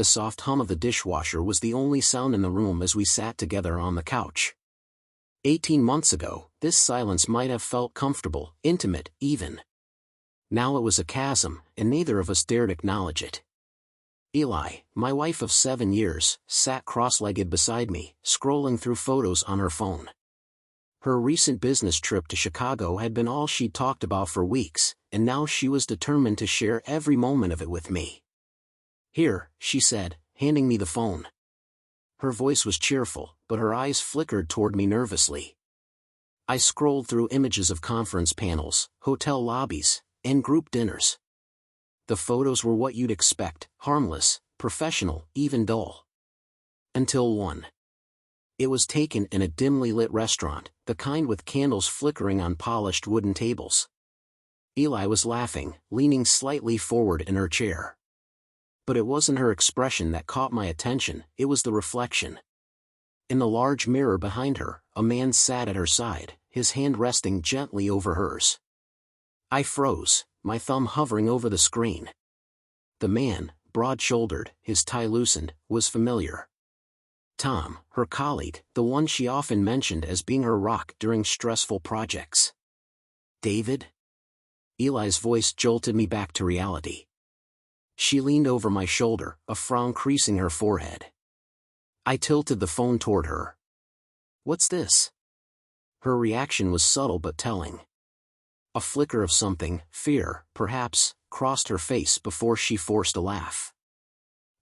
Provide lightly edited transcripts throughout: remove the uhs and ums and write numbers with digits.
The soft hum of the dishwasher was the only sound in the room as we sat together on the couch. 18 months ago, this silence might have felt comfortable, intimate, even. Now it was a chasm, and neither of us dared acknowledge it. Eli, my wife of 7 years, sat cross-legged beside me, scrolling through photos on her phone. Her recent business trip to Chicago had been all she'd talked about for weeks, and now she was determined to share every moment of it with me. "Here," she said, handing me the phone. Her voice was cheerful, but her eyes flickered toward me nervously. I scrolled through images of conference panels, hotel lobbies, and group dinners. The photos were what you'd expect, harmless, professional, even dull. Until one. It was taken in a dimly lit restaurant, the kind with candles flickering on polished wooden tables. Eli was laughing, leaning slightly forward in her chair. But it wasn't her expression that caught my attention, it was the reflection. In the large mirror behind her, a man sat at her side, his hand resting gently over hers. I froze, my thumb hovering over the screen. The man, broad-shouldered, his tie loosened, was familiar. Tom, her colleague, the one she often mentioned as being her rock during stressful projects. David? Eli's voice jolted me back to reality. She leaned over my shoulder, a frown creasing her forehead. I tilted the phone toward her. "What's this?" Her reaction was subtle but telling. A flicker of something, fear, perhaps, crossed her face before she forced a laugh.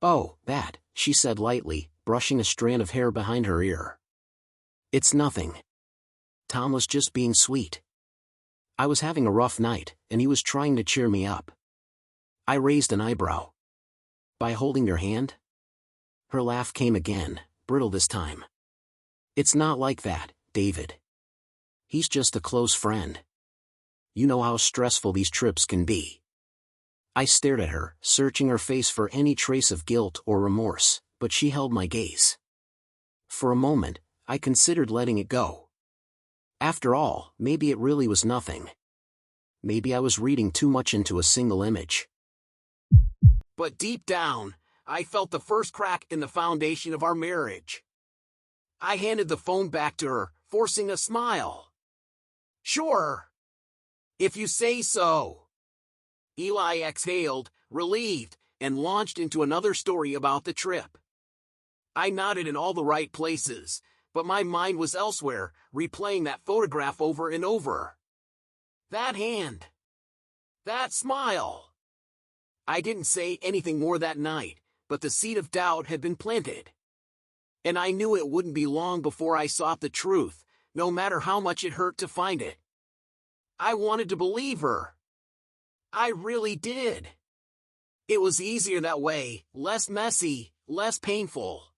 "Oh, that," she said lightly, brushing a strand of hair behind her ear. "It's nothing. Tom was just being sweet. I was having a rough night, and he was trying to cheer me up." I raised an eyebrow. "By holding your hand?" Her laugh came again, brittle this time. "It's not like that, David. He's just a close friend. You know how stressful these trips can be." I stared at her, searching her face for any trace of guilt or remorse, but she held my gaze. For a moment, I considered letting it go. After all, maybe it really was nothing. Maybe I was reading too much into a single image. But deep down, I felt the first crack in the foundation of our marriage. I handed the phone back to her, forcing a smile. "Sure. If you say so." Eli exhaled, relieved, and launched into another story about the trip. I nodded in all the right places, but my mind was elsewhere, replaying that photograph over and over. That hand. That smile. I didn't say anything more that night, but the seed of doubt had been planted. And I knew it wouldn't be long before I sought the truth, no matter how much it hurt to find it. I wanted to believe her. I really did. It was easier that way, less messy, less painful.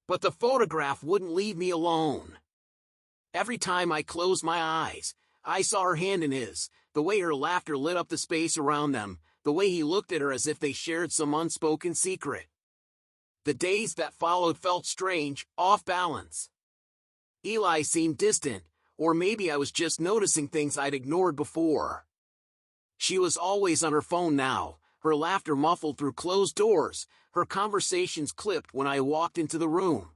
But the photograph wouldn't leave me alone. Every time I closed my eyes, I saw her hand in his, the way her laughter lit up the space around them, the way he looked at her as if they shared some unspoken secret. The days that followed felt strange, off balance. Eli seemed distant, or maybe I was just noticing things I'd ignored before. She was always on her phone now, her laughter muffled through closed doors, her conversations clipped when I walked into the room.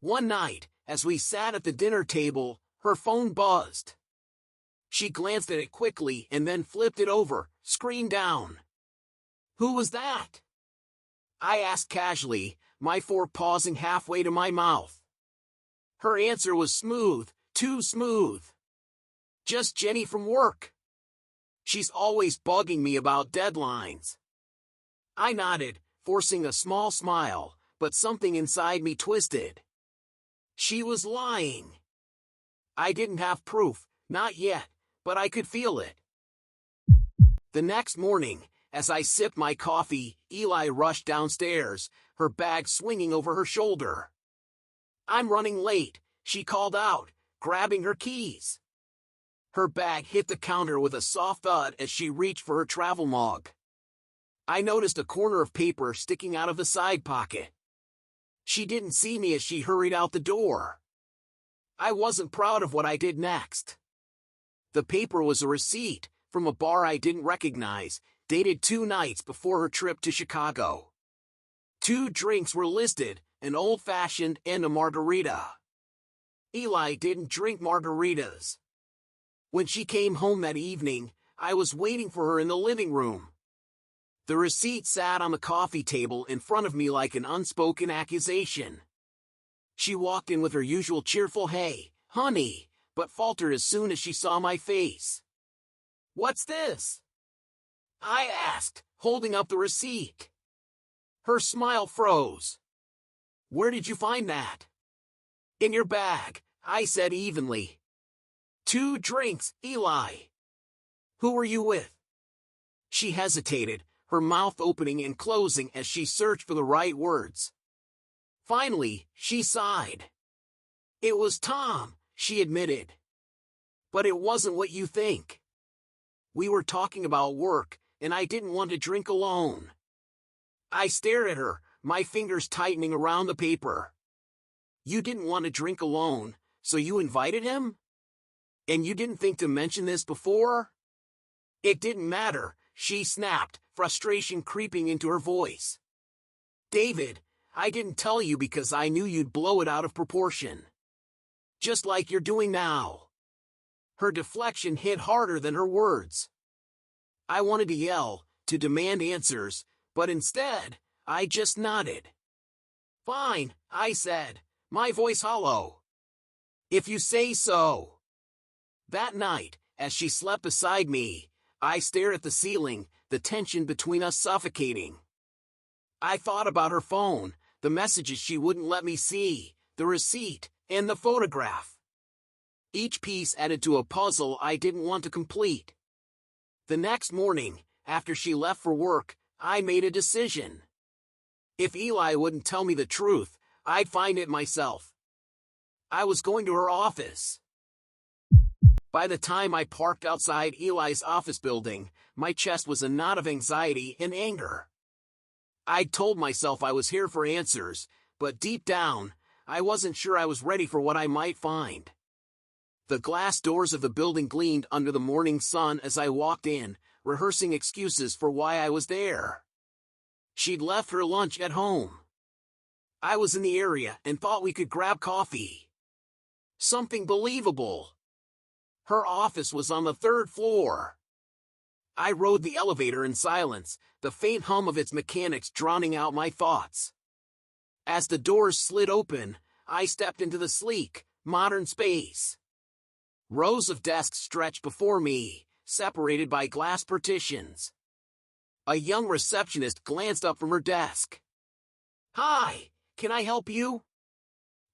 One night, as we sat at the dinner table, her phone buzzed. She glanced at it quickly and then flipped it over, screen down. "Who was that?" I asked casually, my fork pausing halfway to my mouth. Her answer was smooth, too smooth. "Just Jenny from work. She's always bugging me about deadlines." I nodded, forcing a small smile, but something inside me twisted. She was lying. I didn't have proof, not yet, but I could feel it. The next morning, as I sipped my coffee, Eli rushed downstairs, her bag swinging over her shoulder. "I'm running late," she called out, grabbing her keys. Her bag hit the counter with a soft thud as she reached for her travel mug. I noticed a corner of paper sticking out of the side pocket. She didn't see me as she hurried out the door. I wasn't proud of what I did next. The paper was a receipt from a bar I didn't recognize, dated 2 nights before her trip to Chicago. 2 drinks were listed, an old-fashioned and a margarita. Eli didn't drink margaritas. When she came home that evening, I was waiting for her in the living room. The receipt sat on the coffee table in front of me like an unspoken accusation. She walked in with her usual cheerful "Hey, honey," but faltered as soon as she saw my face. "What's this?" I asked, holding up the receipt. Her smile froze. "Where did you find that?" "In your bag," I said evenly. 2 drinks, Eli. "Who were you with?" She hesitated, her mouth opening and closing as she searched for the right words. Finally, she sighed. "It was Tom," she admitted. "But it wasn't what you think. We were talking about work, and I didn't want to drink alone." I stared at her, my fingers tightening around the paper. "You didn't want to drink alone, so you invited him? And you didn't think to mention this before?" "It didn't matter," she snapped, frustration creeping into her voice. "David, I didn't tell you because I knew you'd blow it out of proportion. Just like you're doing now." Her deflection hit harder than her words. I wanted to yell, to demand answers, but instead, I just nodded. "Fine," I said, my voice hollow. "If you say so." That night, as she slept beside me, I stared at the ceiling, the tension between us suffocating. I thought about her phone, the messages she wouldn't let me see, the receipt, and the photograph. Each piece added to a puzzle I didn't want to complete. The next morning, after she left for work, I made a decision. If Eli wouldn't tell me the truth, I'd find it myself. I was going to her office. By the time I parked outside Eli's office building, my chest was a knot of anxiety and anger. I'd told myself I was here for answers, but deep down, I wasn't sure I was ready for what I might find. The glass doors of the building gleamed under the morning sun as I walked in, rehearsing excuses for why I was there. She'd left her lunch at home. I was in the area and thought we could grab coffee. Something believable. Her office was on the 3rd floor. I rode the elevator in silence, the faint hum of its mechanics drowning out my thoughts. As the doors slid open, I stepped into the sleek, modern space. Rows of desks stretched before me, separated by glass partitions. A young receptionist glanced up from her desk. "Hi, can I help you?"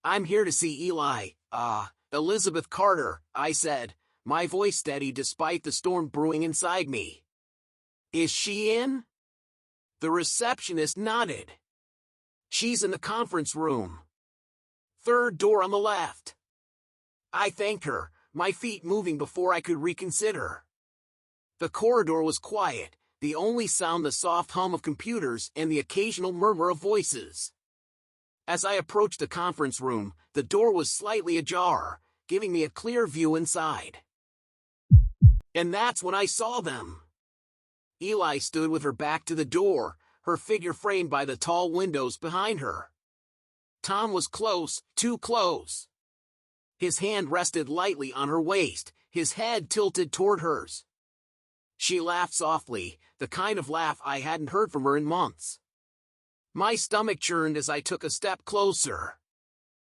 "I'm here to see Eli, Elizabeth Carter," I said, my voice steady despite the storm brewing inside me. "Is she in?" The receptionist nodded. "She's in the conference room. 3rd door on the left." I thanked her, my feet moving before I could reconsider. The corridor was quiet, the only sound the soft hum of computers and the occasional murmur of voices. As I approached the conference room, the door was slightly ajar, giving me a clear view inside. And that's when I saw them. Eli stood with her back to the door, her figure framed by the tall windows behind her. Tom was close, too close. His hand rested lightly on her waist, his head tilted toward hers. She laughed softly, the kind of laugh I hadn't heard from her in months. My stomach churned as I took a step closer.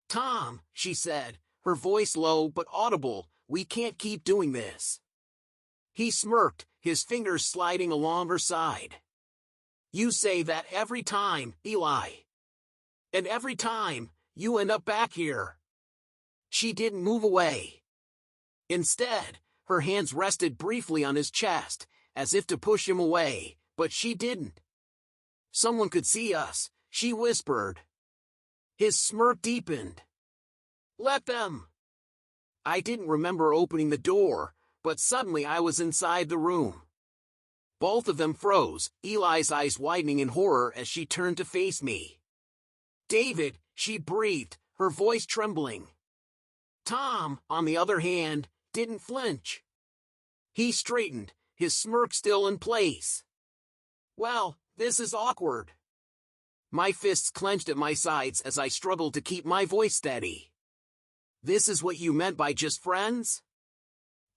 "Tom," she said, her voice low but audible, "we can't keep doing this." He smirked, his fingers sliding along her side. "You say that every time, Eli. And every time, you end up back here." She didn't move away. Instead, her hands rested briefly on his chest, as if to push him away, but she didn't. "Someone could see us," she whispered. His smirk deepened. "Let them." I didn't remember opening the door, but suddenly I was inside the room. Both of them froze, Eli's eyes widening in horror as she turned to face me. "David," she breathed, her voice trembling. Tom, on the other hand, didn't flinch. He straightened, his smirk still in place. "Well, this is awkward." My fists clenched at my sides as I struggled to keep my voice steady. "This is what you meant by just friends?"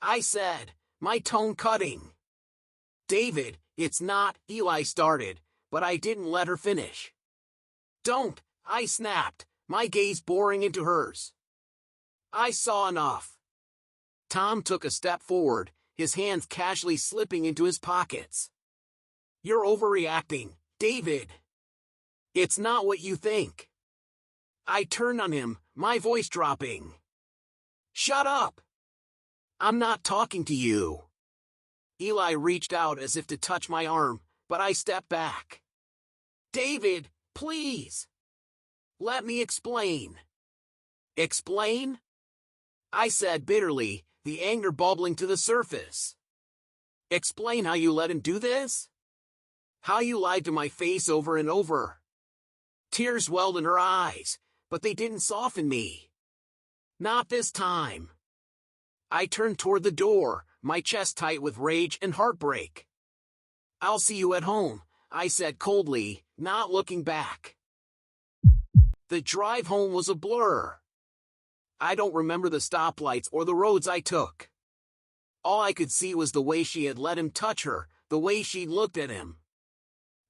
I said, my tone cutting. "David, it's not," Eli started, but I didn't let her finish. "Don't," I snapped, my gaze boring into hers. I saw enough. Tom took a step forward, his hands casually slipping into his pockets. "You're overreacting, David. It's not what you think." I turned on him, my voice dropping. "Shut up. I'm not talking to you." Eli reached out as if to touch my arm, but I stepped back. "David, please. Let me explain." "Explain?" I said bitterly, the anger bubbling to the surface. "Explain how you let him do this? How you lied to my face over and over." Tears welled in her eyes, but they didn't soften me. "Not this time." I turned toward the door, my chest tight with rage and heartbreak. "I'll see you at home," I said coldly, not looking back. The drive home was a blur. I don't remember the stoplights or the roads I took. All I could see was the way she had let him touch her, the way she looked at him.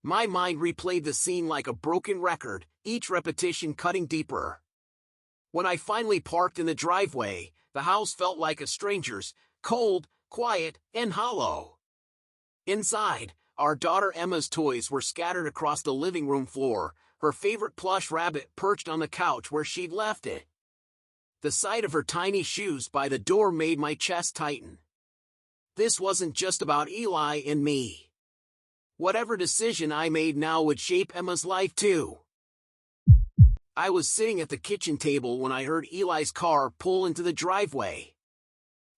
My mind replayed the scene like a broken record, each repetition cutting deeper. When I finally parked in the driveway, the house felt like a stranger's, cold, quiet, and hollow. Inside, our daughter Emma's toys were scattered across the living room floor, her favorite plush rabbit perched on the couch where she'd left it. The sight of her tiny shoes by the door made my chest tighten. This wasn't just about Eli and me. Whatever decision I made now would shape Emma's life too. I was sitting at the kitchen table when I heard Eli's car pull into the driveway.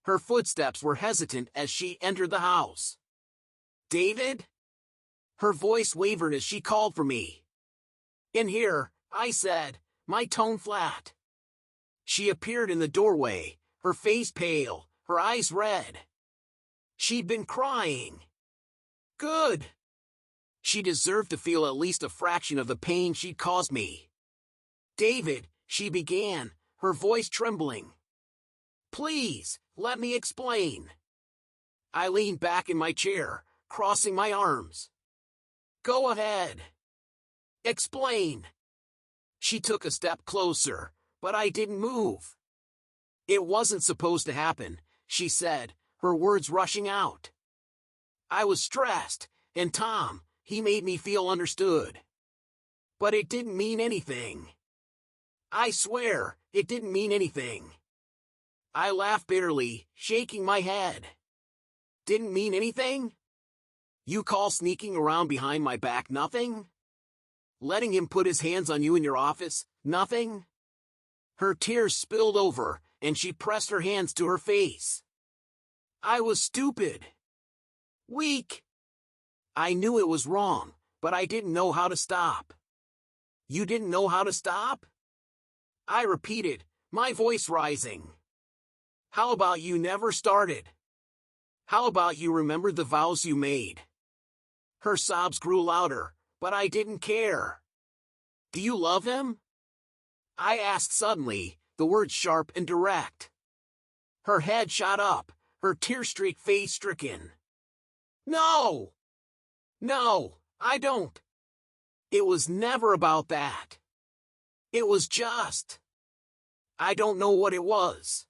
Her footsteps were hesitant as she entered the house. "David?" Her voice wavered as she called for me. "In here," I said, my tone flat. She appeared in the doorway, her face pale, her eyes red. She'd been crying. Good. She deserved to feel at least a fraction of the pain she'd caused me. "David," she began, her voice trembling. "Please, let me explain." I leaned back in my chair, crossing my arms. "Go ahead. Explain." She took a step closer, but I didn't move. "It wasn't supposed to happen," she said, her words rushing out. I was stressed, and Tom, he made me feel understood. But it didn't mean anything. I swear, it didn't mean anything. I laughed bitterly, shaking my head. "Didn't mean anything? You call sneaking around behind my back nothing? Letting him put his hands on you in your office, nothing?" Her tears spilled over, and she pressed her hands to her face. I was stupid. Weak. I knew it was wrong, but I didn't know how to stop. "You didn't know how to stop?" I repeated, my voice rising. "How about you never started? How about you remembered the vows you made?" Her sobs grew louder, but I didn't care. "Do you love him?" I asked suddenly, the words sharp and direct. Her head shot up, her tear-streaked face stricken. "No! No, I don't. It was never about that. It was just... I don't know what it was.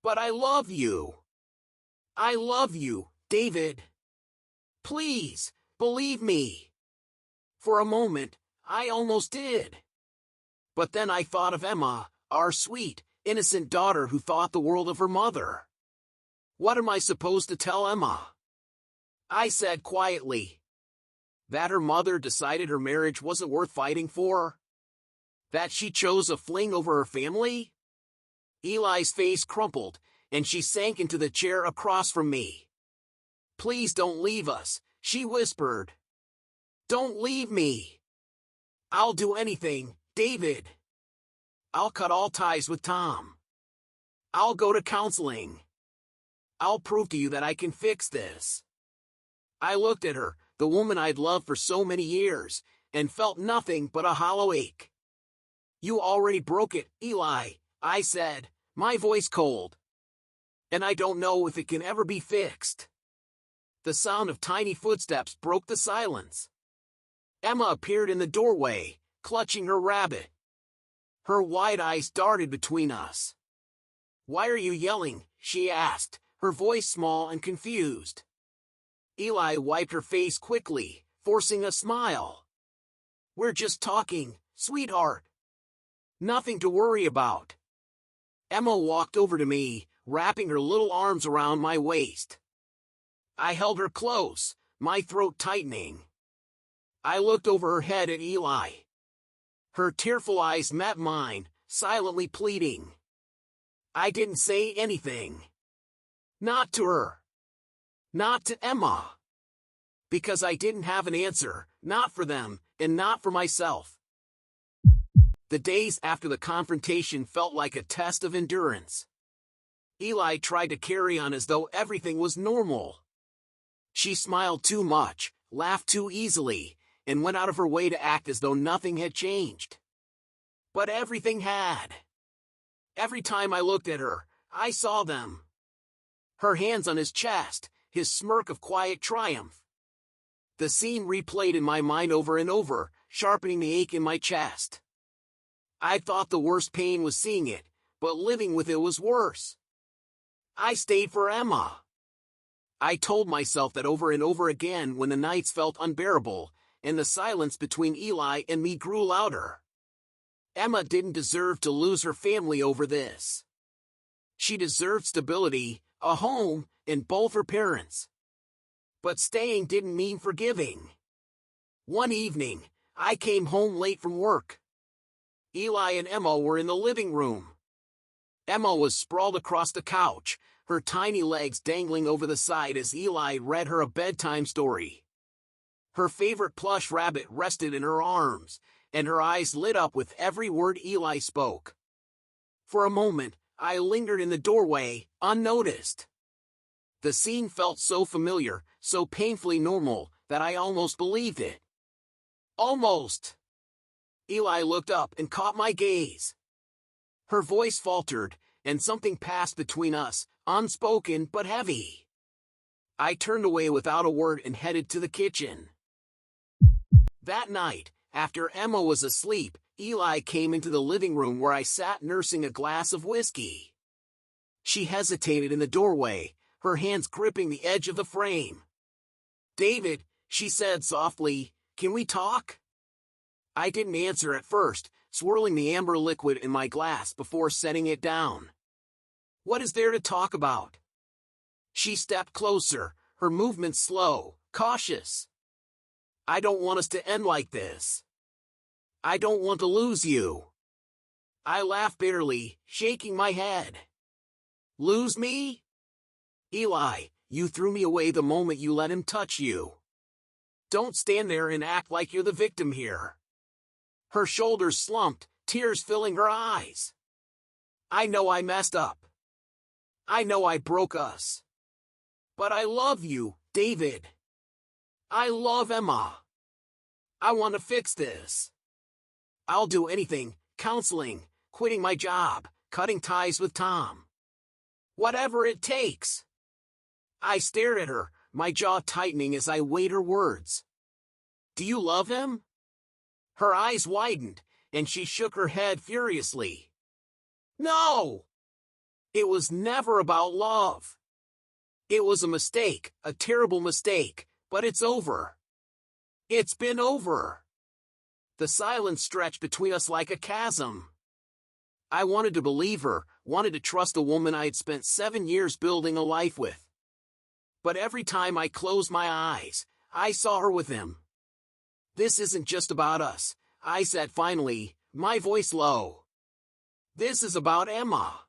But I love you. I love you, David. Please, believe me." For a moment, I almost did. But then I thought of Emma, our sweet, innocent daughter who thought the world of her mother. "What am I supposed to tell Emma?" I said quietly. That her mother decided her marriage wasn't worth fighting for? That she chose a fling over her family? Eli's face crumpled, and she sank into the chair across from me. "Please don't leave us," she whispered. "Don't leave me. I'll do anything, David. I'll cut all ties with Tom. I'll go to counseling. I'll prove to you that I can fix this." I looked at her, the woman I'd loved for so many years, and felt nothing but a hollow ache. "You already broke it, Eli," I said, my voice cold. "And I don't know if it can ever be fixed." The sound of tiny footsteps broke the silence. Emma appeared in the doorway, clutching her rabbit. Her wide eyes darted between us. "Why are you yelling?" she asked, her voice small and confused. Eli wiped her face quickly, forcing a smile. "We're just talking, sweetheart. Nothing to worry about." Emma walked over to me, wrapping her little arms around my waist. I held her close, my throat tightening. I looked over her head at Eli. Her tearful eyes met mine, silently pleading. I didn't say anything. Not to her. Not to Emma. Because I didn't have an answer, not for them, and not for myself. The days after the confrontation felt like a test of endurance. Eli tried to carry on as though everything was normal. She smiled too much, laughed too easily, and went out of her way to act as though nothing had changed. But everything had. Every time I looked at her, I saw them. Her hands on his chest, his smirk of quiet triumph. The scene replayed in my mind over and over, sharpening the ache in my chest. I thought the worst pain was seeing it, but living with it was worse. I stayed for Emma. I told myself that over and over again when the nights felt unbearable, and the silence between Eli and me grew louder. Emma didn't deserve to lose her family over this. She deserved stability, a home, and both her parents. But staying didn't mean forgiving. One evening, I came home late from work. Eli and Emma were in the living room. Emma was sprawled across the couch, her tiny legs dangling over the side as Eli read her a bedtime story. Her favorite plush rabbit rested in her arms, and her eyes lit up with every word Eli spoke. For a moment, I lingered in the doorway, unnoticed. The scene felt so familiar, so painfully normal, that I almost believed it. Almost. Eli looked up and caught my gaze. Her voice faltered, and something passed between us, unspoken but heavy. I turned away without a word and headed to the kitchen. That night, after Emma was asleep, Eli came into the living room where I sat nursing a glass of whiskey. She hesitated in the doorway, her hands gripping the edge of the frame. "David," she said softly, "can we talk?" I didn't answer at first, swirling the amber liquid in my glass before setting it down. "What is there to talk about?" She stepped closer, her movements slow, cautious. "I don't want us to end like this. I don't want to lose you." I laughed bitterly, shaking my head. "Lose me? Eli, you threw me away the moment you let him touch you. Don't stand there and act like you're the victim here." Her shoulders slumped, tears filling her eyes. "I know I messed up. I know I broke us. But I love you, David. I love Emma. I want to fix this. I'll do anything, counseling, quitting my job, cutting ties with Tom. Whatever it takes." I stared at her, my jaw tightening as I weighed her words. "Do you love him?" Her eyes widened, and she shook her head furiously. "No! It was never about love. It was a mistake, a terrible mistake, but it's over. It's been over." The silence stretched between us like a chasm. I wanted to believe her, wanted to trust a woman I had spent 7 years building a life with. But every time I closed my eyes, I saw her with him. "This isn't just about us," I said finally, my voice low. "This is about Emma.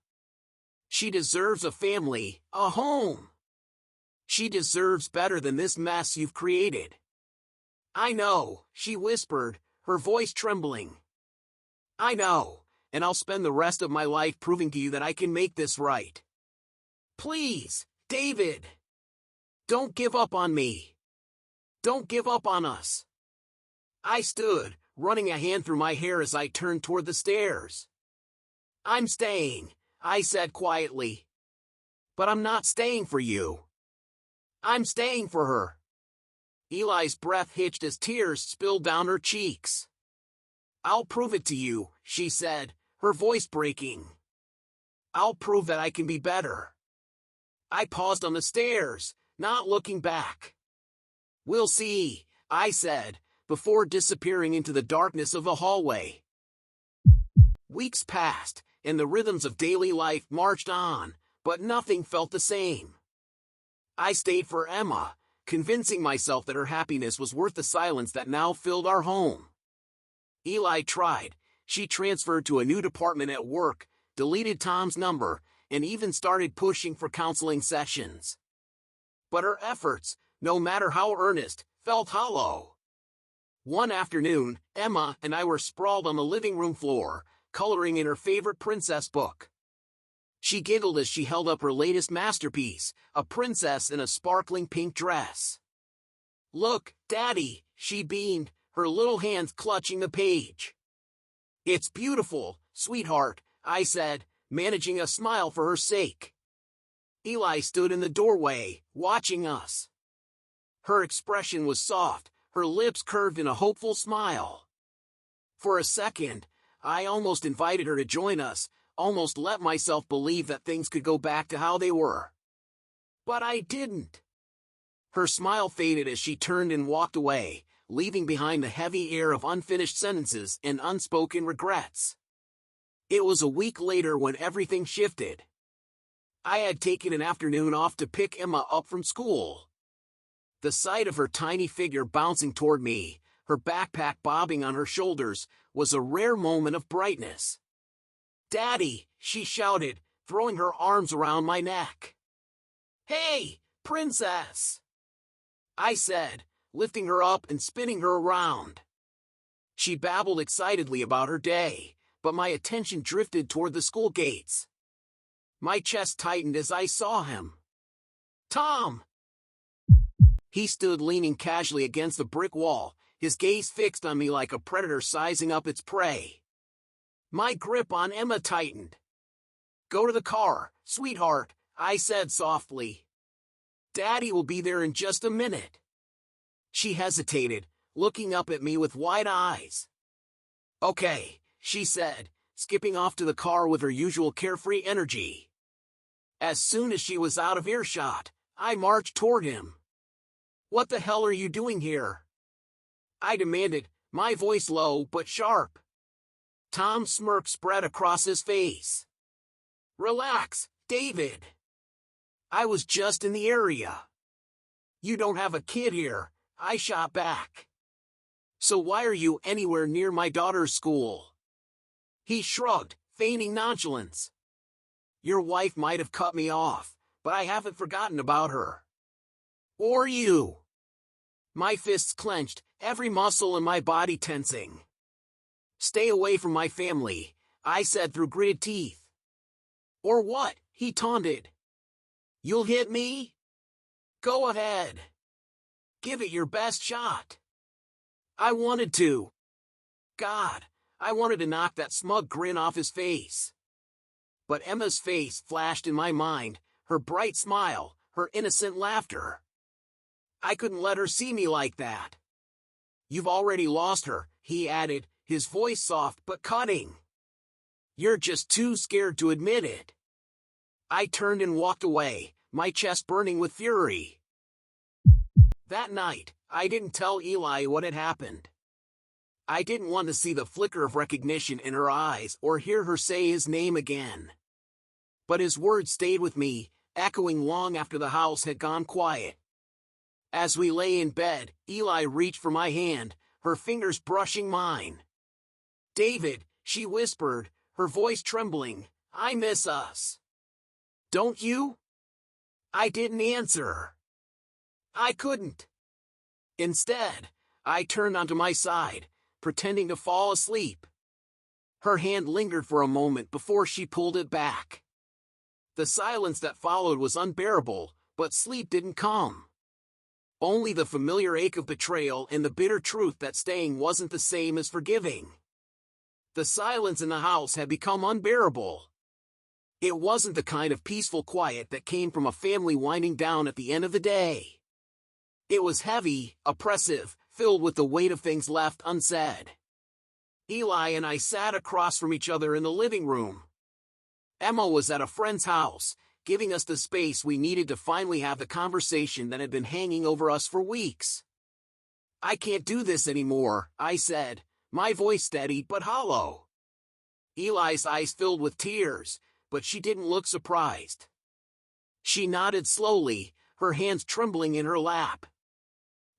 She deserves a family, a home. She deserves better than this mess you've created." "I know," she whispered, her voice trembling. "I know, and I'll spend the rest of my life proving to you that I can make this right. Please, David. Don't give up on me. Don't give up on us." I stood, running a hand through my hair as I turned toward the stairs. "I'm staying," I said quietly. "But I'm not staying for you. I'm staying for her." Eli's breath hitched as tears spilled down her cheeks. "I'll prove it to you," she said, her voice breaking. "I'll prove that I can be better." I paused on the stairs, not looking back. "We'll see," I said, before disappearing into the darkness of the hallway. Weeks passed, and the rhythms of daily life marched on, but nothing felt the same. I stayed for Emma, convincing myself that her happiness was worth the silence that now filled our home. Eli tried. She transferred to a new department at work, deleted Tom's number, and even started pushing for counseling sessions. But her efforts, no matter how earnest, felt hollow. One afternoon, Emma and I were sprawled on the living room floor, coloring in her favorite princess book. She giggled as she held up her latest masterpiece, a princess in a sparkling pink dress. "Look, Daddy," she beamed, her little hands clutching the page. "It's beautiful, sweetheart," I said, managing a smile for her sake. Eli stood in the doorway, watching us. Her expression was soft, her lips curved in a hopeful smile. For a second, I almost invited her to join us, almost let myself believe that things could go back to how they were. But I didn't. Her smile faded as she turned and walked away, leaving behind the heavy air of unfinished sentences and unspoken regrets. It was a week later when everything shifted. I had taken an afternoon off to pick Emma up from school. The sight of her tiny figure bouncing toward me, her backpack bobbing on her shoulders, was a rare moment of brightness. "Daddy," she shouted, throwing her arms around my neck. "Hey, princess," I said, lifting her up and spinning her around. She babbled excitedly about her day, but my attention drifted toward the school gates. My chest tightened as I saw him. "Tom!" He stood leaning casually against the brick wall, his gaze fixed on me like a predator sizing up its prey. My grip on Emma tightened. "Go to the car, sweetheart," I said softly. "Daddy will be there in just a minute." She hesitated, looking up at me with wide eyes. "Okay," she said, skipping off to the car with her usual carefree energy. As soon as she was out of earshot, I marched toward him. "What the hell are you doing here?" I demanded, my voice low but sharp. Tom's smirk spread across his face. "Relax, David. I was just in the area." "You don't have a kid here," I shot back. "So why are you anywhere near my daughter's school?" He shrugged, feigning nonchalance. "Your wife might have cut me off, but I haven't forgotten about her." "Or you." My fists clenched, every muscle in my body tensing. "Stay away from my family," I said through gritted teeth. "Or what?" he taunted. "You'll hit me? Go ahead. Give it your best shot." I wanted to. God, I wanted to knock that smug grin off his face. But Emma's face flashed in my mind, her bright smile, her innocent laughter. I couldn't let her see me like that. "You've already lost her," he added, his voice soft but cutting. "You're just too scared to admit it." I turned and walked away, my chest burning with fury. That night, I didn't tell Eli what had happened. I didn't want to see the flicker of recognition in her eyes or hear her say his name again. But his words stayed with me, echoing long after the house had gone quiet. As we lay in bed, Eli reached for my hand, her fingers brushing mine. "David," she whispered, her voice trembling, "I miss us." "Don't you?" I didn't answer. I couldn't. Instead, I turned onto my side, pretending to fall asleep. Her hand lingered for a moment before she pulled it back. The silence that followed was unbearable, but sleep didn't come. Only the familiar ache of betrayal and the bitter truth that staying wasn't the same as forgiving. The silence in the house had become unbearable. It wasn't the kind of peaceful quiet that came from a family winding down at the end of the day. It was heavy, oppressive, filled with the weight of things left unsaid. Eli and I sat across from each other in the living room. Emma was at a friend's house, giving us the space we needed to finally have the conversation that had been hanging over us for weeks. "I can't do this anymore," I said, my voice steady but hollow. Eli's eyes filled with tears, but she didn't look surprised. She nodded slowly, her hands trembling in her lap.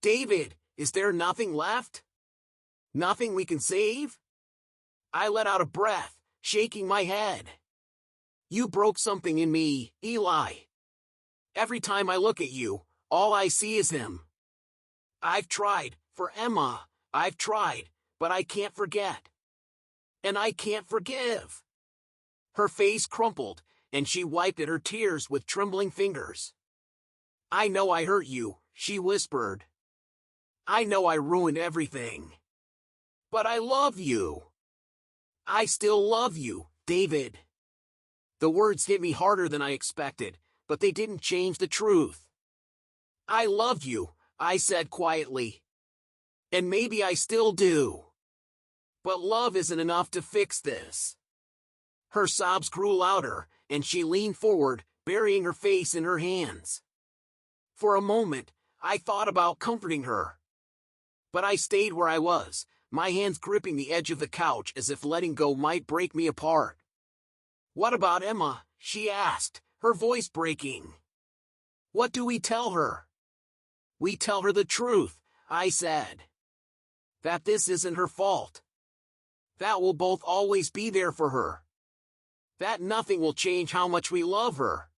"David, is there nothing left? Nothing we can save?" I let out a breath, shaking my head. "You broke something in me, Eli. Every time I look at you, all I see is him. I've tried, for Emma, I've tried, but I can't forget. And I can't forgive." Her face crumpled, and she wiped at her tears with trembling fingers. "I know I hurt you," she whispered. "I know I ruined everything. But I love you. I still love you, David." The words hit me harder than I expected, but they didn't change the truth. "I loved you," I said quietly. "And maybe I still do. But love isn't enough to fix this." Her sobs grew louder, and she leaned forward, burying her face in her hands. For a moment, I thought about comforting her. But I stayed where I was, my hands gripping the edge of the couch as if letting go might break me apart. "What about Emma?" she asked, her voice breaking. "What do we tell her?" "We tell her the truth," I said. "That this isn't her fault. That we'll both always be there for her. That nothing will change how much we love her."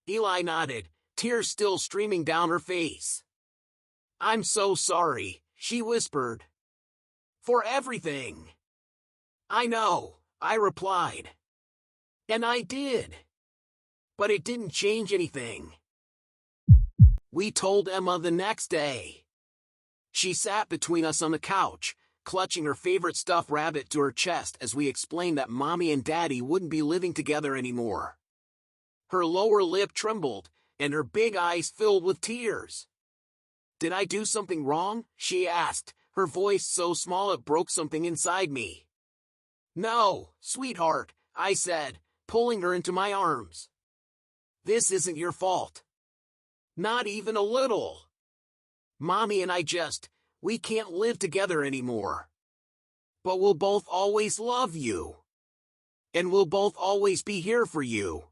Eli nodded, tears still streaming down her face. "I'm so sorry," she whispered. "For everything." "I know," I replied. And I did. But it didn't change anything. We told Emma the next day. She sat between us on the couch, clutching her favorite stuffed rabbit to her chest as we explained that Mommy and Daddy wouldn't be living together anymore. Her lower lip trembled, and her big eyes filled with tears. "Did I do something wrong?" she asked, her voice so small it broke something inside me. "No, sweetheart," I said, pulling her into my arms. "This isn't your fault. Not even a little. Mommy and I we can't live together anymore. But we'll both always love you. And we'll both always be here for you."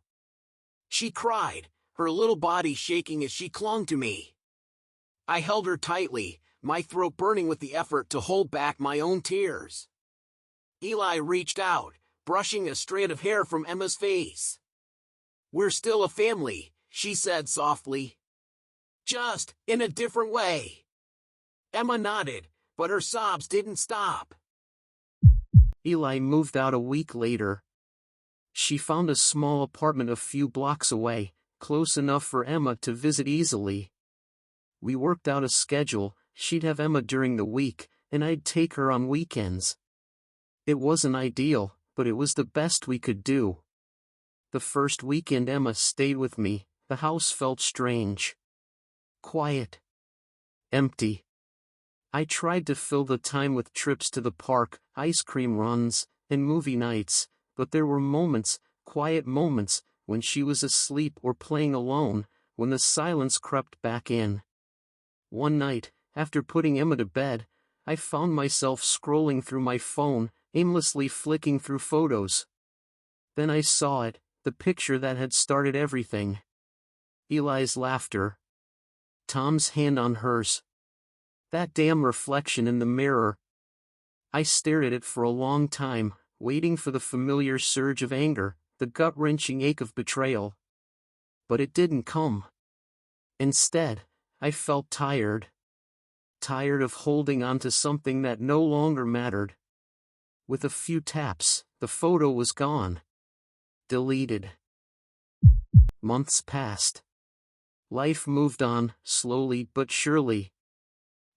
She cried, her little body shaking as she clung to me. I held her tightly, my throat burning with the effort to hold back my own tears. Eli reached out, brushing a strand of hair from Emma's face. "We're still a family," she said softly. "Just in a different way." Emma nodded, but her sobs didn't stop. Eli moved out a week later. She found a small apartment a few blocks away, close enough for Emma to visit easily. We worked out a schedule. She'd have Emma during the week, and I'd take her on weekends. It wasn't ideal, but it was the best we could do. The first weekend Emma stayed with me, the house felt strange. Quiet. Empty. I tried to fill the time with trips to the park, ice cream runs, and movie nights, but there were moments, quiet moments, when she was asleep or playing alone, when the silence crept back in. One night, after putting Emma to bed, I found myself scrolling through my phone, aimlessly flicking through photos. Then I saw it, the picture that had started everything. Eli's laughter. Tom's hand on hers. That damn reflection in the mirror. I stared at it for a long time, waiting for the familiar surge of anger, the gut-wrenching ache of betrayal. But it didn't come. Instead, I felt tired. Tired of holding on to something that no longer mattered. With a few taps, the photo was gone. Deleted. Months passed. Life moved on, slowly but surely.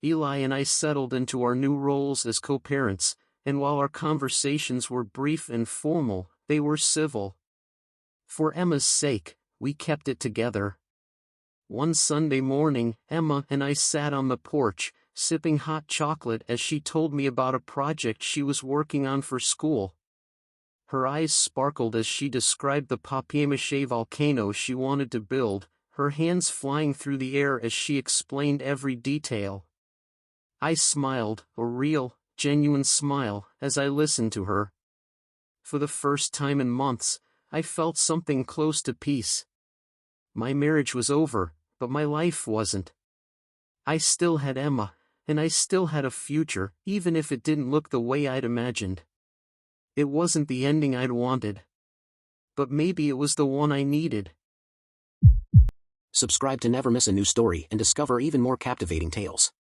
Eli and I settled into our new roles as co-parents, and while our conversations were brief and formal, they were civil. For Emma's sake, we kept it together. One Sunday morning, Emma and I sat on the porch, sipping hot chocolate as she told me about a project she was working on for school. Her eyes sparkled as she described the papier-mâché volcano she wanted to build, her hands flying through the air as she explained every detail. I smiled, a real, genuine smile, as I listened to her. For the first time in months, I felt something close to peace. My marriage was over, but my life wasn't. I still had Emma, and I still had a future, even if it didn't look the way I'd imagined. It wasn't the ending I'd wanted. But maybe it was the one I needed. Subscribe to never miss a new story and discover even more captivating tales.